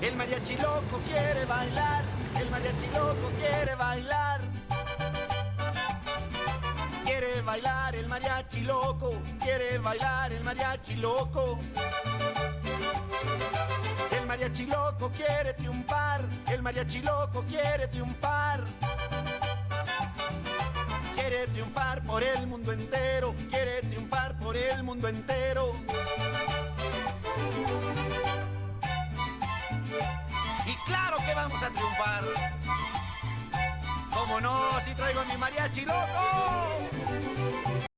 El mariachi loco quiere bailar, el mariachi loco quiere bailar. Quiere bailar el mariachi loco, quiere bailar el mariachi loco. El mariachi loco quiere triunfar, el mariachi loco quiere triunfar. Quiere triunfar por el mundo entero, quiere triunfar por el mundo entero. Y claro que vamos a triunfar. ¿Cómo no? Si traigo a mi mariachi loco.